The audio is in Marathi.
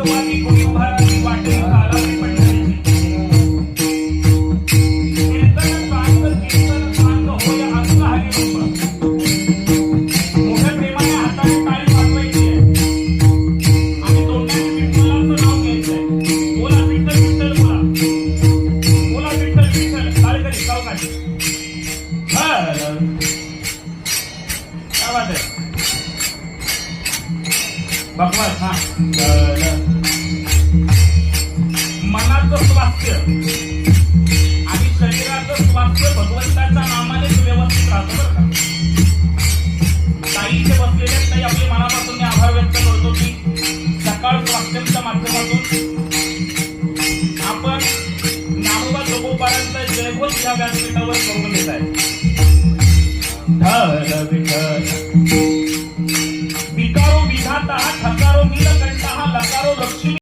वादी कोणी उभारावी वाटेल कालावी पंढरीची कीर्तन सांग होय अंग हरिरूप मोठ्या प्रेमाने हाताने टाळी वाजवायची आहे आणि तोंडाने विठ्ठलाचं नाव घ्यायचंय बोला विठ्ठल विठ्ठल बोला विठ्ठल विठ्ठल टाळी करी सावकाश क्या बात है बकवास हा मनाचं स्वास्थ्य आणि शरीराचं स्वास्थ्य भगवंताच्या नामानेच व्यवस्थित राहतं बरं का ताईचे बसलेले ताई आपले